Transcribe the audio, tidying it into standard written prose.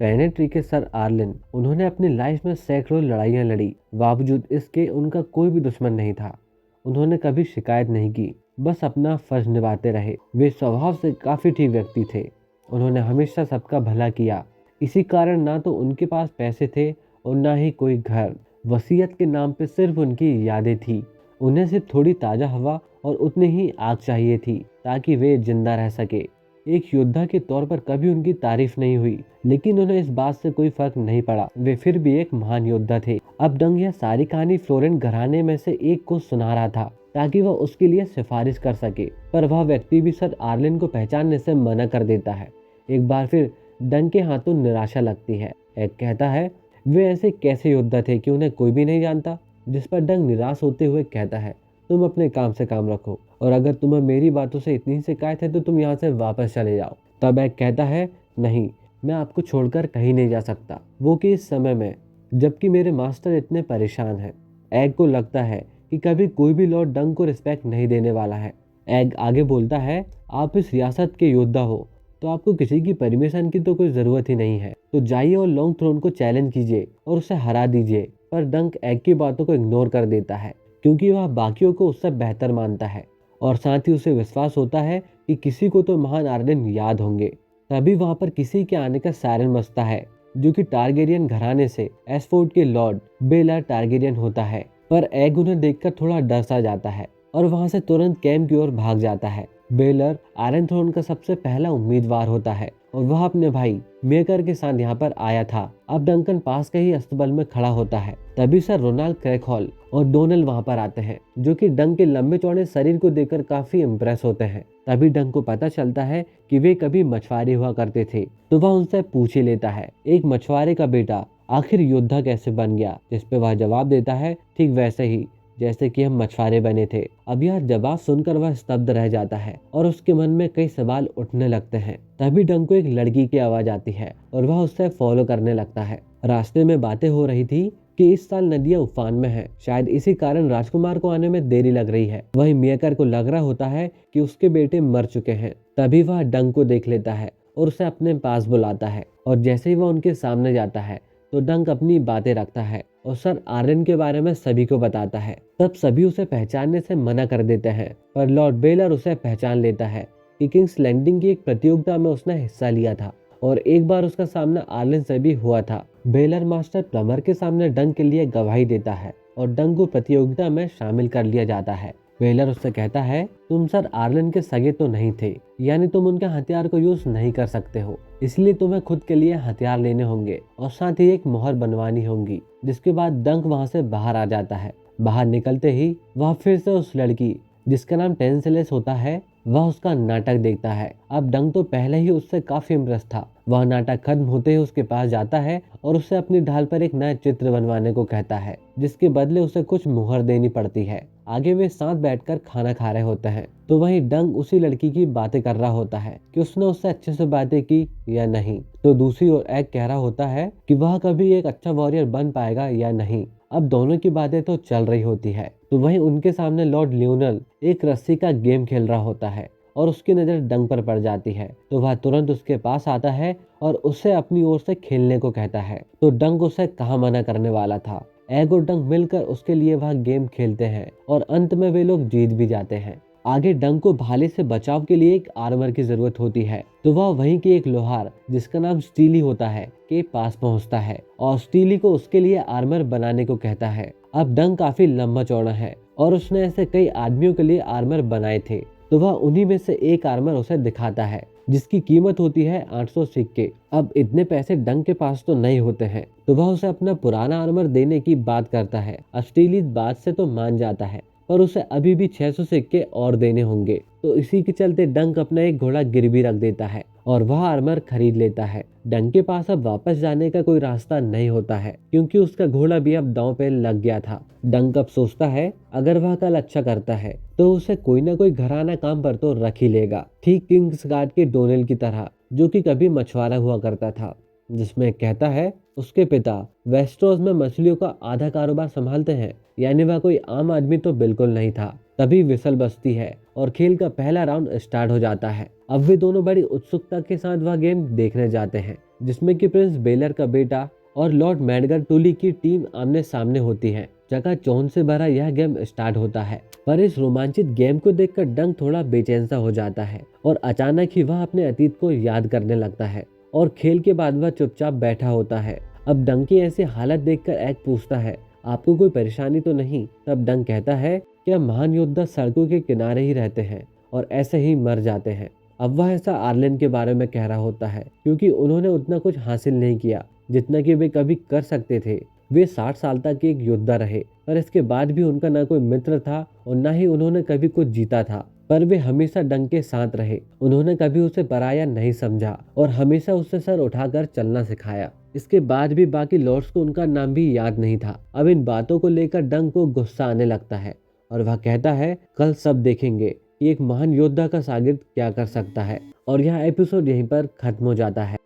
पेनेट्री के sir Arlene, उन्होंने अपनी लाइफ में सैकड़ों लड़ाइयाँ लड़ी, बावजूद इसके उनका कोई भी दुश्मन नहीं था। उन्होंने कभी शिकायत नहीं की, बस अपना फर्ज निभाते रहे। वे स्वभाव से काफी ठीक व्यक्ति थे। उन्होंने हमेशा सबका भला किया। इसी कारण ना तो उनके पास पैसे थे और ना ही कोई घर। वसीयत के नाम पे सिर्फ उनकी यादें थी। उन्हें सिर्फ थोड़ी ताजा हवा और उतनी ही आग चाहिए थी ताकि वे जिंदा रह सके। एक योद्धा के तौर पर कभी उनकी तारीफ नहीं हुई, लेकिन उन्हें इस बात से कोई फर्क नहीं पड़ा। वे फिर भी एक महान योद्धा थे। अब डंग यह सारी कहानी फ्लोरेंट घराने में से एक को सुना रहा था ताकि वह उसके लिए सिफारिश कर सके, पर वह व्यक्ति भी सर आर्लिन को पहचानने से मना कर देता है। एक बार फिर डंग के हाथों निराशा लगती है। एक कहता है, वे ऐसे कैसे योद्धा थे कि उन्हें कोई भी नहीं जानता। जिस पर डंग निराश होते हुए कहता है, तुम अपने काम से काम रखो, और अगर तुम्हें मेरी बातों से इतनी शिकायत है तो तुम यहाँ से वापस चले जाओ। तब एक कहता है, नहीं, मैं आपको छोड़कर कहीं नहीं जा सकता, वो कि इस समय में, जबकि मेरे मास्टर इतने परेशान हैं। एग को लगता है कि कभी कोई भी लॉर्ड डंग को रिस्पेक्ट नहीं देने वाला है। एग आगे बोलता है, आप इस रियासत के योद्धा हो तो आपको किसी की परमिशन की तो कोई जरूरत ही नहीं है, तो जाइए और लॉन्ग थ्रोन को चैलेंज कीजिए और उसे हरा दीजिए। पर डंक एग की बातों को इग्नोर कर देता है, क्योंकि वह बाकियों को उससे बेहतर मानता है और साथ ही उसे विश्वास होता है कि किसी को तो महान आर्डेन याद होंगे। तभी वहां पर किसी के आने का सायरन बजता है, जो कि टारगेरियन घराने से एस्फोर्ड के लॉर्ड बेलर टारगेरियन होता है। पर एग उन्हें देखकर थोड़ा डर सा जाता है और वहां से तुरंत कैंप की ओर भाग जाता है। बेलर आयरन थ्रोन का सबसे पहला उम्मीदवार होता है और वह अपने भाई मेकर के साथ यहाँ पर आया था। अब डंकन पास के ही अस्तबल में खड़ा होता है। तभी सर रोनाल्ड क्रैकहॉल और डोनल वहां पर आते हैं, जो कि डंक के लंबे चौड़े शरीर को देखकर काफी इम्प्रेस होते हैं। तभी डंक को पता चलता है कि वे कभी मछुआरे हुआ करते थे, तो वह उनसे पूछ ही लेता है, एक मछुआरे का बेटा आखिर योद्धा कैसे बन गया। जिस पे वह जवाब देता है, ठीक वैसे ही जैसे कि हम मछुआरे बने थे। अब यह जवाब सुनकर वह स्तब्ध रह जाता है और उसके मन में कई सवाल उठने लगते हैं। तभी डंक को एक लड़की की आवाज आती है और वह उससे फॉलो करने लगता है। रास्ते में बातें हो रही थी कि इस साल नदियां उफान में हैं, शायद इसी कारण राजकुमार को आने में देरी लग रही है। वहीं मियाकर को लग रहा होता है कि उसके बेटे मर चुके हैं। तभी वह डंक को देख लेता है और उसे अपने पास बुलाता है, और जैसे ही वह उनके सामने जाता है तो डंक अपनी बातें रखता है और सर आर्यन के बारे में सभी को बताता है। तब सभी उसे पहचानने से मना कर देते हैं, पर लॉर्ड बेलर उसे पहचान लेता है कि किंग्स लैंडिंग की एक प्रतियोगिता में उसने हिस्सा लिया था और एक बार उसका सामना आर्लिन से भी हुआ था। बेलर मास्टर प्लमर के सामने डंक के लिए गवाही देता है और डंक को प्रतियोगिता में शामिल कर लिया जाता है। बेलर उससे कहता है, तुम सर आर्लिन के सगे तो नहीं थे, यानी तुम उनके हथियार को यूज नहीं कर सकते हो, इसलिए तुम्हें खुद के लिए हथियार लेने होंगे और साथ ही एक मोहर बनवानी होगी। जिसके बाद डंक वहां से बाहर आ जाता है। बाहर निकलते ही वह फिर से उस लड़की जिसका नाम टेंसलेस होता है, वह उसका नाटक देखता है। अब डंक तो पहले ही उससे काफी इम्प्रेस था। वह नाटक खत्म होते ही उसके पास जाता है और उससे अपनी ढाल पर एक नया चित्र बनवाने को कहता है, जिसके बदले उसे कुछ मुहर देनी पड़ती है। आगे वे साथ बैठकर खाना खा रहे होते हैं, तो वहीं डंक उसी लड़की की बातें कर रहा होता है कि उसने उससे अच्छे से बातें की या नहीं। तो दूसरी ओर एग कह रहा होता है कि वह कभी एक अच्छा वॉरियर बन पाएगा या नहीं। अब दोनों की बातें तो चल रही होती है, तो वहीं उनके सामने लॉर्ड लियोनल एक रस्सी का गेम खेल रहा होता है और उसकी नजर डंक पर पड़ जाती है। तो वह तुरंत उसके पास आता है और उसे अपनी ओर से खेलने को कहता है। तो डंक उसे कहाँ मना करने वाला था। एग और डंक मिलकर उसके लिए वह गेम खेलते हैं और अंत में वे लोग जीत भी जाते हैं। आगे डंक को भाले से बचाव के लिए एक आर्मर की जरूरत होती है, तो वह वहीं के एक लोहार जिसका नाम स्टीली होता है के पास पहुंचता है और स्टीली को उसके लिए आर्मर बनाने को कहता है। अब डंक काफी लंबा चौड़ा है और उसने ऐसे कई आदमियों के लिए आर्मर बनाए थे, तो वह उन्हीं में से एक आर्मर उसे दिखाता है जिसकी कीमत होती है 800 सिक्के। अब इतने पैसे डंक के पास तो नहीं होते हैं, तो वह उसे अपना पुराना आर्मर देने की बात करता है। स्टीली बात से तो मान जाता है, पर उसे अभी भी 600 सिक्के और देने होंगे। तो इसी के चलते डंक अपना एक घोड़ा गिरवी रख देता है और वह आर्मर खरीद लेता है। डंक के पास अब वापस जाने का कोई रास्ता नहीं होता है, क्योंकि उसका घोड़ा भी अब दांव पे लग गया था। डंक अब सोचता है, अगर वह कल अच्छा करता है तो उसे कोई ना कोई घराना काम पर तो रख ही लेगा, ठीक किंग्स गार्ड के डोनेल की तरह, जो कि कभी मछुआरा हुआ करता था। जिसमें कहता है उसके पिता वेस्टरोस में मछलियों का आधा कारोबार संभालते हैं, यानी वह कोई आम आदमी तो बिल्कुल नहीं था। तभी विसल बजती है और खेल का पहला राउंड स्टार्ट हो जाता है। अब वे दोनों बड़ी उत्सुकता के साथ वह गेम देखने जाते हैं। जिसमें कि प्रिंस बेलर का बेटा और लॉर्ड मैडगर टुली की टीम आमने सामने होती है। चकाचौंध से भरा यह गेम स्टार्ट होता है, पर इस रोमांचित गेम को देखकर डंक थोड़ा बेचैन सा हो जाता है और अचानक ही वह अपने अतीत को याद करने लगता है और खेल के बाद वह चुपचाप बैठा होता है। अब डंक की ऐसी हालत देखकर एग पूछता है, आपको कोई परेशानी तो नहीं? तब डंक कहता है, क्या महान योद्धा सड़कों के किनारे ही रहते हैं और ऐसे ही मर जाते हैं? अब वह ऐसा आर्लेन के बारे में कह रहा होता है, क्योंकि उन्होंने उतना कुछ हासिल नहीं किया जितना कि वे कभी कर सकते थे। वे 60 साल तक एक योद्धा रहे, पर इसके बाद भी उनका ना कोई मित्र था और ना ही उन्होंने कभी कुछ जीता था। पर वे हमेशा डंक के साथ रहे, उन्होंने कभी उसे पराया नहीं समझा और हमेशा उससे सर उठाकर चलना सिखाया। इसके बाद भी बाकी लॉर्ड्स को उनका नाम भी याद नहीं था। अब इन बातों को लेकर डंक को गुस्सा आने लगता है और वह कहता है, कल सब देखेंगे कि एक महान योद्धा का शागिर्द क्या कर सकता है। और यह एपिसोड यहीं पर खत्म हो जाता है।